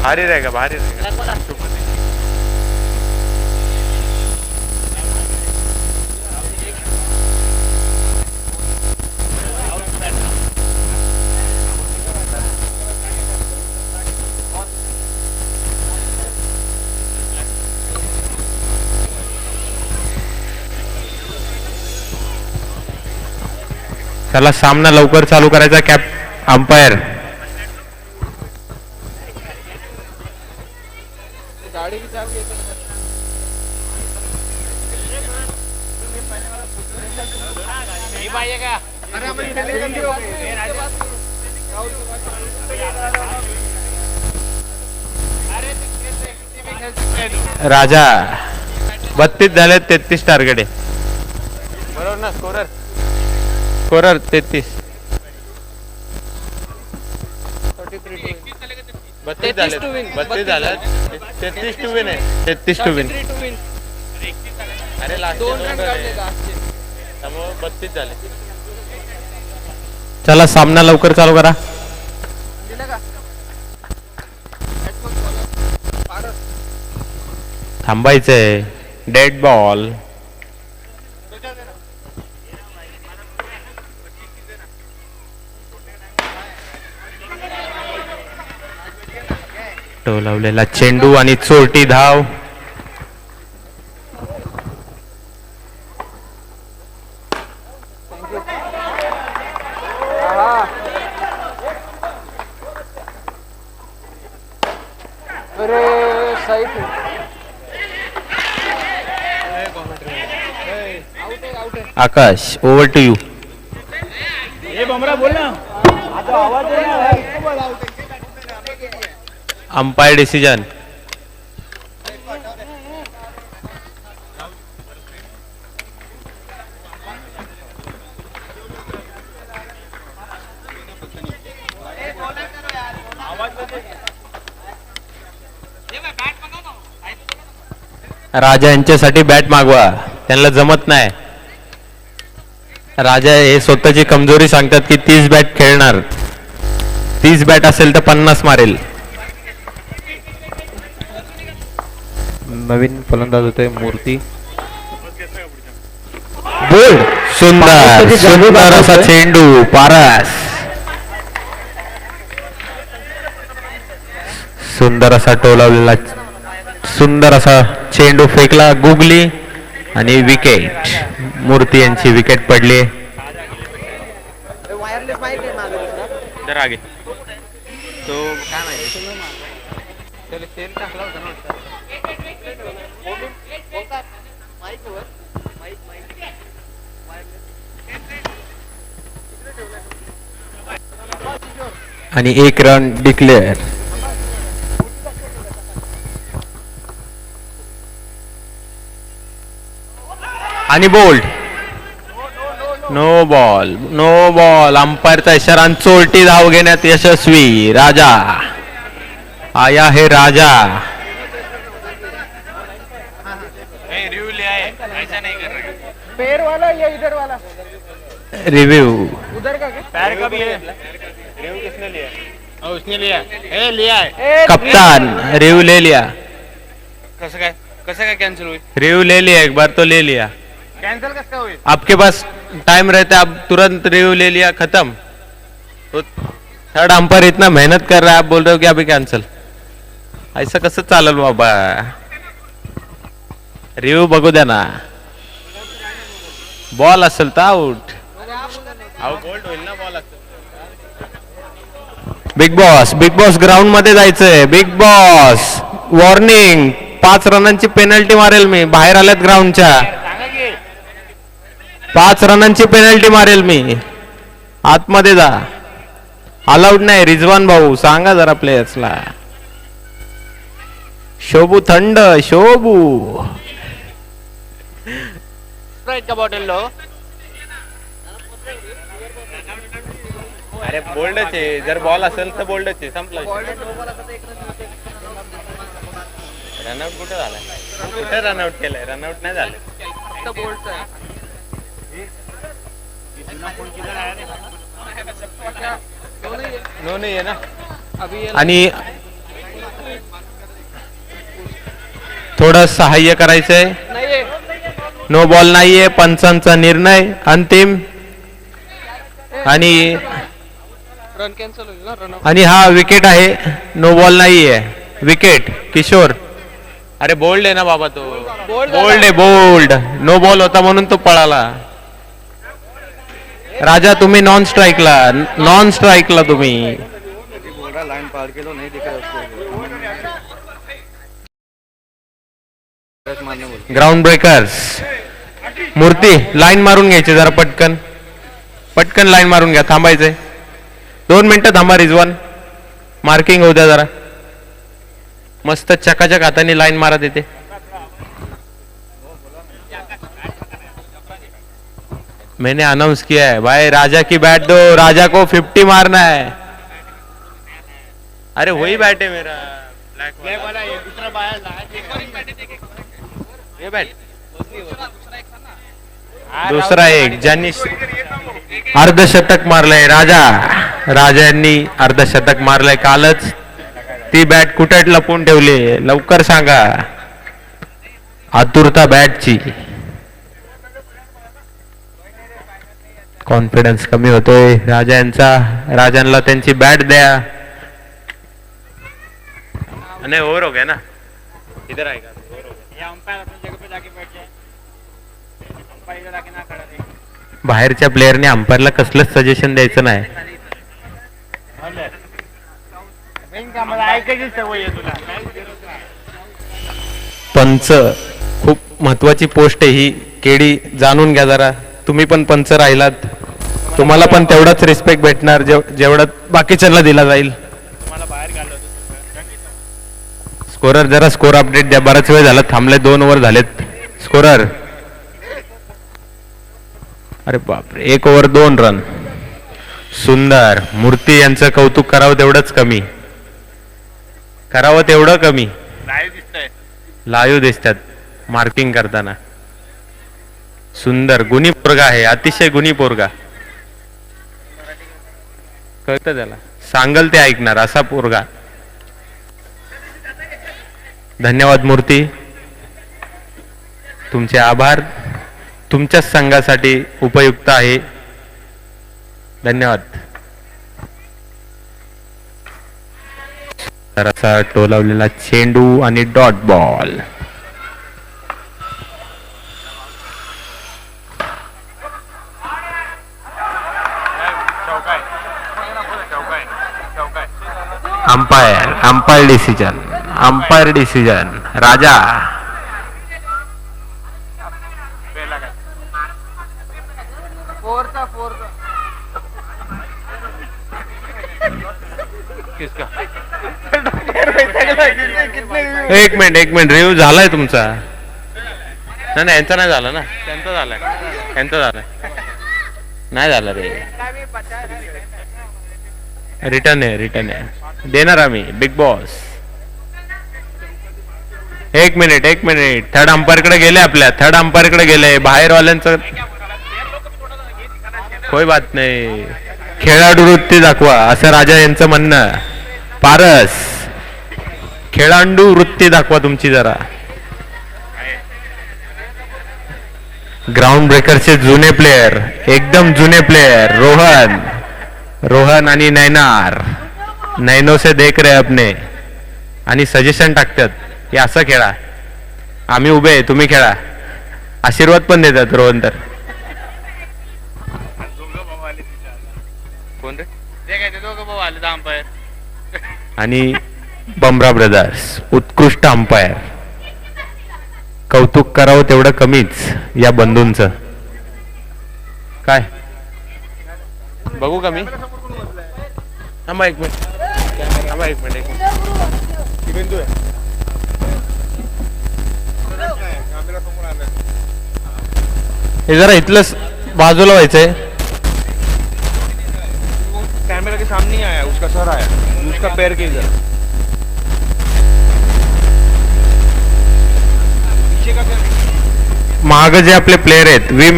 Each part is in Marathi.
भारी रहेगा, भारी रहेगा. चला सामना लवकर चालू करायचा. कॅप अंपायर राजा. 32 झाले, 33 टार्गेट आहे. बरोबर ना स्कोरर? स्कोरर 33. 32 झाले, 32 झालं. 33 टू विन आहे. 33 टू विन. अरे लास्ट 32 झाले. चला सामना लवकर चालू करा. थांबायचंय. Dead ball. टोलावलेला चेंडू आणि चोरटी धाव. Akash, over to you. Umpire decision. Raja यांच्यासाठी बॅट मागवा, त्यांना जमत नाही. राजा हे स्वतःची कमजोरी सांगतात की 30 बॅट खेळणार. 30 बॅट असेल तर 50 मारेल. नवीन फलंदाज होते मूर्ती. बोल्ड. सुंदर सुंदर असा चेंडू. पारस. सुंदर असा टोलावलेला सुंदर असा चेंडू फेकला. गुगली आणि विकेट. मूर्ती यांची विकेट पडली. आगे तो काय माहिती आणि 1 रन डिक्लेअर. आणि bowled. No ball. No ball. अंपायरचा इशारा. चोरटी धाव घेण्यात यशस्वी. राजा आया है राजा. रिव्यू उधर का पैर का भी है. रिव्यू किसने लिया? उसने लिया है. कप्तान रिव्यू ले लिया. कसं काय कैंसिल हुई? रिव्यू ले लिया, एक बार तो ले लिया. कैंसिल कसं हुई? आपके पास टाइम रहता है, आप तुरंत रिव्यू ले लिया, खत्म. तो थर्ड अंपायर इतना मेहनत कर रहा है, आप बोल रहे हो कि अभी कैंसिल. ऐसा कसं चालेल बाबा. रिव्यू बघू द्या ना. बॉल असेल तर आउट. बोल्ड होईल ना बॉल असेल. बिग बॉस ग्राउंड मध्ये जायचंय. Big boss warning. 5 रनांची पेनल्टी मारेल मी. बाहेर आल्यात ग्राउंडच्या. 5 रनांची पेनल्टी मारेल मी. आतमध्ये जा. अलाउड नाही. रिजवान भाऊ सांगा जरा प्लेयर्सला. शोभू थंड. शोभू स्प्राइट का बॉटल लो. अरे बोल्डच आहे. जर बॉल असेल तर बोल्डच आहे. संपलं. रनआउट कुठे झालाय? कुठे रनआउट केलंय? रनआउट नाही झालं. फक्त बोल्डच आहे. नो नाही आहे ना. आणि थोडं सहाय्य करायचंय. नो बॉल नाहीये. पंचांचा निर्णय अंतिम. आणि हा विकेट आहे. नो बॉल नाहीये. विकेट किशोर. अरे बोल्ड आहे ना बाबा तो. बोल्ड आहे बोल्ड. नो बॉल होता म्हणून तो पळाला. राजा तुम्ही नॉन स्ट्राईकला तुम्ही. लाइन पार के लो नहीं दिखा ग्राउंड ब्रेकर्स. मूर्ती लाईन मारून घ्यायची जरा पटकन लाईन मारून घ्या. थांबायचंय 2 मिनिटं थांबा. रिजवान मार्किंग होऊ द्या जरा. मस्त चकाचक हाताने लाईन मारा देते. मैंने अनाउंस किया है भाई. राजा की बैट दो. राजा को 50 मारना है. अरे वही बैट है मेरा. ब्लैक वाला ये दूसरा ये बैट दुसरा एक ज्यांनी अर्धशतक मारलंय. राजांनी अर्धशतक मारलंय कालच. ती बॅट कुठे लपवून ठेवली लवकर सांगा. आतुरता बॅटची. कॉन्फिडन्स कमी होतोय राजांना त्यांची बॅट द्या. नहीं ओवर हो गया ना. इधर आएगा. बाहेरच्या प्लेयरने अंपायरला कसलंच सजेशन द्यायचं नाही. पंच खूप महत्वाची पोस्ट आहे ही. केडी जाणून घ्या जरा. तुम्ही पण पंच राहिलात. तुम्हाला पण तेवढाच रिस्पेक्ट भेटणार जेवढा बाकीच्यांना दिला जाईल. स्कोरर जरा स्कोर अपडेट द्या. बराच वेळ झाला थांबले. 2 ओव्हर झालेत. स्कोरर. अरे बापरे 1 ओव्हर 2 रन. सुंदर. मूर्ती यांचं कौतुक करावं तेवढंच कमी. लाईव्ह दिसतात मार्किंग करताना. सुंदर. गुणी पोरगा आहे. अतिशय गुणी पोरगा. कळतं त्याला. सांगल ते ऐकणार असा पोरगा. धन्यवाद मूर्ती. तुमचे आभार. तुमच्याच संघासाठी उपयुक्त आहे. धन्यवाद. तर असा टोलावलेला चेंडू आणि dot ball. Umpire decision. Raja एक मिनिट रिव्ह्यू झालाय तुमचा. नाही यांचा नाही झाला ना. त्यांचा झालाय. नाही झाला रे. रिटर्न आहे देणार आम्ही. Big boss. एक मिनिट थर्ड अंपायर कडे गेले. थर्ड अंपायर कडे गेले. बाहेरवाल्यांचं कोई बात नाही. खेळाडू वृत्ती दाखवा असं राजा यांचं म्हणणं. पारस खेळाडू वृत्ती दाखवा तुमची जरा. ग्राउंड ब्रेकरचे जुने प्लेयर. एकदम जुने प्लेयर. रोहन आणि नैनो से देख रहे अपने. आणि सजेशन टाकतात हे असं खेळा. आम्ही उभे आहे तुम्ही खेळा. आशीर्वाद पण देतात रोहन तर. आणि बमरा ब्रदर्स उत्कृष्ट अंपायर. कौतुक करावं तेवढं कमीच या बंधूंचं. काय बघू का मी. थांबा एक मिनिट. हे जरा इथलंच बाजूला व्हायचंय. कैमरा के सामने ही आया. उसका सर आया. उसका पैर के इधर. महाग जे आपले प्लेयर आहेत वी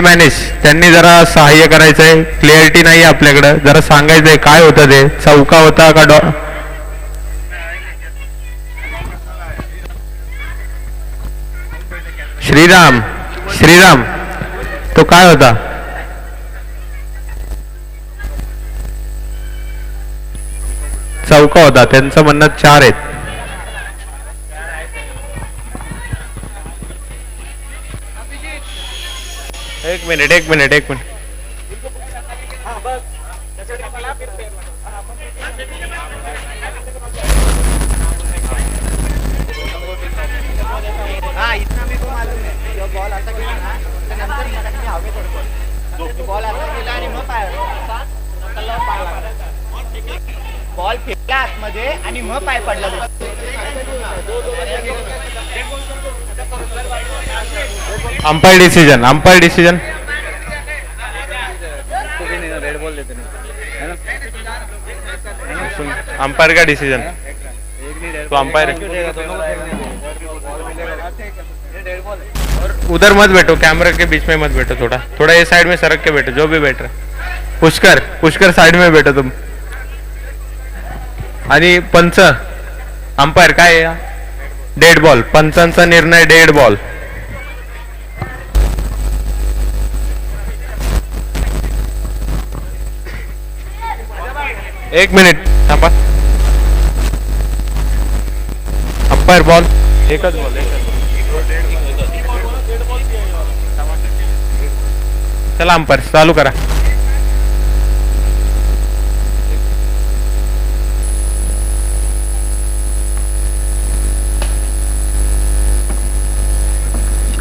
मॅनेज त्यांनी जरा सहाय्य करायचंय. क्लिअरिटी नाही आपल्याकडं. जरा सांगायचंय काय होतं ते. चौका होता का श्रीराम श्रीराम तो काय होता? चौका होता. त्यांचं म्हणणं 4 आहेत. एक मिनिट. हाँ इतना मेरे को मालूम है जो बॉल आता गेला ना तर नंतर मगाशी मी हवे पडतो बॉल आता गेला आणि मग पाय कल्ला पाय बॉल फेकला आतमध्ये आणि मग पाय पडला. अंपायर डिसिजन रेड बॉल देते अंपायर का डिसीजन तो अंपायर उधर मत बैठो, कैमरा के बीच में मत बैठो, थोड़ा ये साइड में सरक के बैठो. जो भी बैठ रहा पुष्कर साइड में बैठो तुम. आणि पंच अंपायर काय आहे? Dead ball. पंचांचा निर्णय डेड बॉल. एक मिनिट थांबा. अंपायर बॉल एकच बॉल. चला अंपायर चालू करा.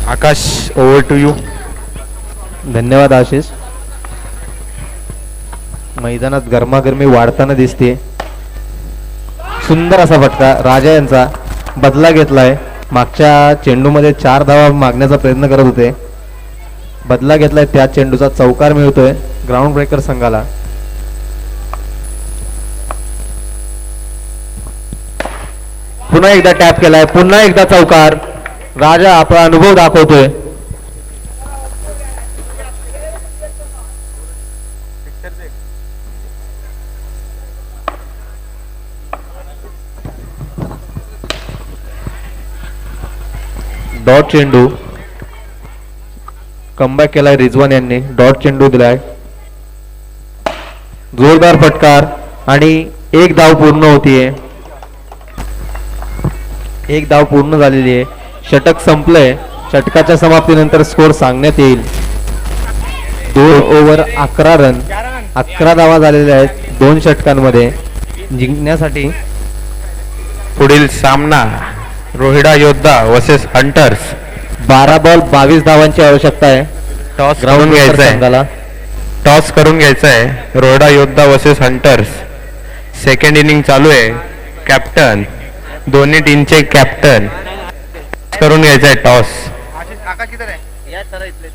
Akash over to you. धन्यवाद आशिष. मैदानात गरमागरमी वाढताना दिसते. सुंदर असा फटका. राजा यांचा बदला घेतलाय. मागच्या चेंडूमध्ये 4 धावा मागण्याचा प्रयत्न करत होते. बदला घेतलाय. त्या चेंडूचा चौकार मिळतोय ग्राउंड ब्रेकर संघाला. पुन्हा एकदा टॅप केलाय. पुन्हा एकदा चौकार. राजा आपला अनुभव दाखवतोय. डॉट चेंडू कमबॅक केलाय रिजवान यांनी. डॉट चेंडू दिलाय. जोरदार फटकार आणि एक धाव पूर्ण होतीये. एक धाव पूर्ण झालेली आहे. षटक संपलंय. षटकाच्या समाप्तीनंतर स्कोर सांगण्यात येईल. 2 ओव्हर 11 रन 11 धावा झालेल्या आहेत 2 षटकांमध्ये. जिंकण्यासाठी पुढील सामना रोहिडा योद्धा वर्सेस हंटर्स. 12 बॉल 22 धावांची आवश्यकता आहे. टॉस करून घ्यायचा आहे. टॉस करून घ्यायचा आहे. रोहिडा योद्धा वर्सेस हंटर्स. सेकंड इनिंग चालू आहे. कॅप्टन दोन्ही टीमचे कॅप्टन करून घ्यायचा आहे टॉस. आकाश किधर है या तर इथले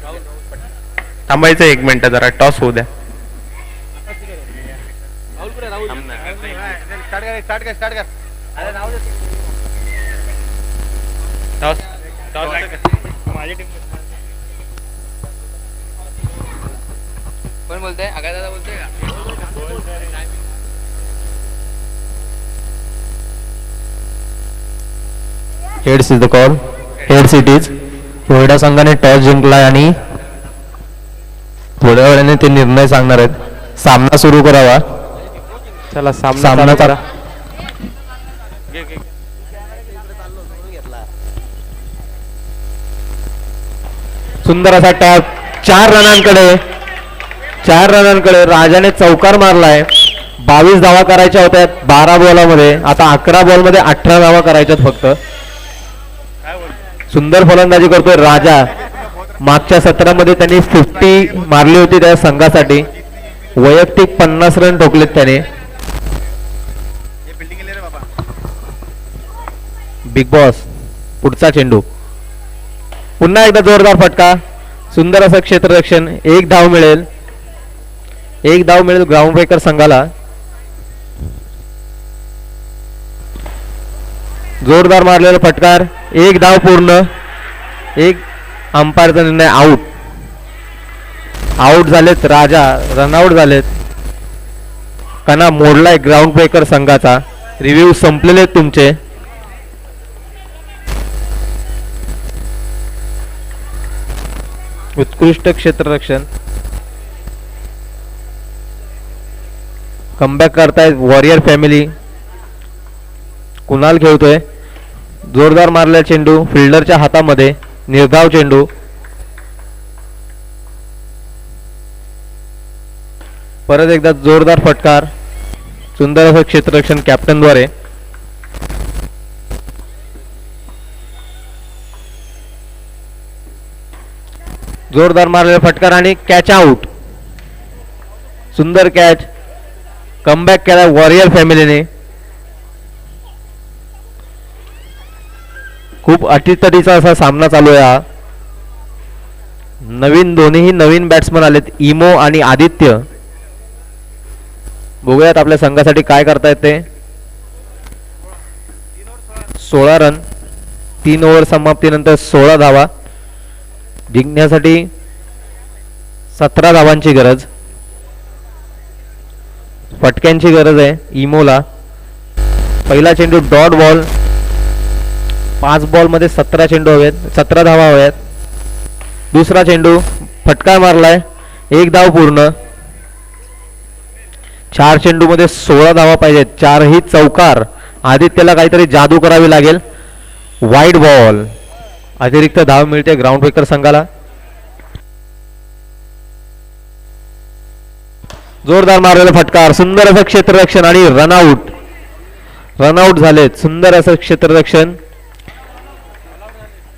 थांबायचं 1 मिनिट जरा. टॉस होऊ द्या. स्टार्ट कर अरे राहू दे. टॉस माझी टीम कोण बोलतोय? आकाश दादा बोलतोय का? Heads is the call. Heads it is. Rohida संघाने टॉस जिंकलाय आणि थोड्या वेळाने ते निर्णय सांगणार आहेत. सामना सुरू करावा. चला सामना करा. सुंदर असा टॅप. 4 रनांकडे राजाने चौकार मारलाय. 22 धावा करायच्या होत्या 12 बॉलामध्ये. आता 11 बॉलमध्ये 18 धावा करायच्यात फक्त. सुंदर फलंदाजी करतोय राजा. मागच्या सत्रामध्ये त्यांनी 50 मारली होती त्या संघासाठी. वैयक्तिक 50 रन ठोकलेत त्याने. बिग बॉस पुढचा चेंडू. पुन्हा एकदा जोरदार फटका. सुंदर असं क्षेत्ररक्षण. 1 धाव मिळेल. 1 धाव मिळेल ग्राउंड ब्रेकर संघाला. जोरदार मारलेला फटकार. 1 धाव पूर्ण. 1 अंपायरचा निर्णय आउट. आउट झालेत राजा. रनआउट झालेत. कणा मोडलाय ग्राउंड ब्रेकर संघाचा. रिव्ह्यू संपलेले तुमचे. उत्कृष्ट क्षेत्ररक्षण. कमबॅक करतायत वॉरियर फॅमिली. कुणाल खेळतोय, जोरदार मारलेला चेंडू फिल्डरच्या हातामध्ये, निर्धाव चेंडू. परत एकदा जोरदार फटकार, सुंदर असं क्षेत्ररक्षण कॅप्टनद्वारे. जोरदार मारलेला फटकार आणि कॅच आउट. सुंदर कॅच. कमबॅक केला वॉरियर फॅमिलीने. खूप अटीतटीचा असा सामना चालू आहे हा. दोन्हीही नवीन बॅट्समन आलेत, इमो आणि आदित्य. बघूयात आपल्या संघासाठी काय करतायत ते. 16 रन, 3 ओव्हर समाप्तीनंतर 16 धावा. जिंकण्यासाठी 17 धावांची गरज. फटक्यांची गरज आहे इमोला. पहिला चेंडू डॉट बॉल. 5 बॉल मध्ये 17 चेंडू हवेत, 17 धावा हव्यात. दुसरा चेंडू फटका मारलाय, 1 धाव पूर्ण. 4 चेंडू मध्ये 16 धावा पाहिजेत, 4ही चौकार. आदित्यला काहीतरी जादू करावी लागेल. Wide ball. अतिरिक्त धाव मिळते ग्राउंड ब्रेकर संघाला. जोरदार मारलेला फटकार, सुंदर असं क्षेत्ररक्षण आणि रनआउट. रनआउट झालेत. सुंदर असं क्षेत्ररक्षण.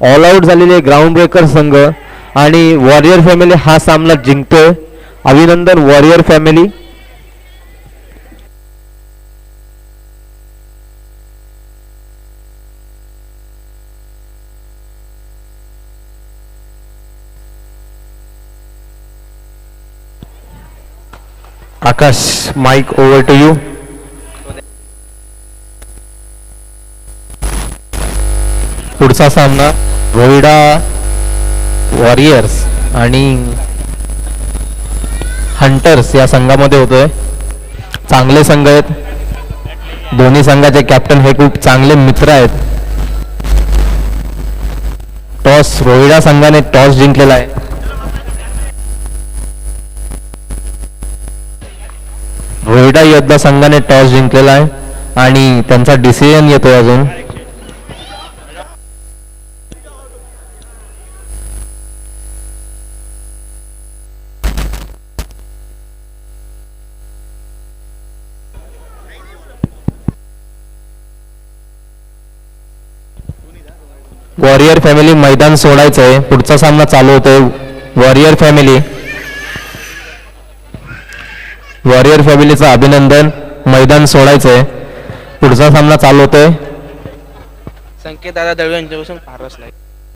ऑल आउट झालेले ग्राउंड ब्रेकर संघ आणि वॉरियर फॅमिली हा सामना जिंकतोय. अभिनंदन warrior family. Akash, mike over to you. पुढचा सामना रोहिडा वॉरियर्स आणि हंटर्स या संघामध्ये होतोय. चांगले संघ आहेत. दोन्ही संघाचे कॅप्टन हे खूप चांगले मित्र आहेत. टॉस रोहिडा संघाने टॉस जिंकलेला आहे. रोहिडा योद्धा संघाने टॉस जिंकलेला आहे आणि त्यांचा डिसिजन येतोय अजून. वॉरियर फॅमिली मैदान सोडायचंय. पुढचा सामना चालू होतोय. वॉरियर फॅमिलीचं अभिनंदन. मैदान सोडायचंय. पुढचा सामना चालू होतोय. संकेत दादा दळवे यांच्यापासून फार बसलाय.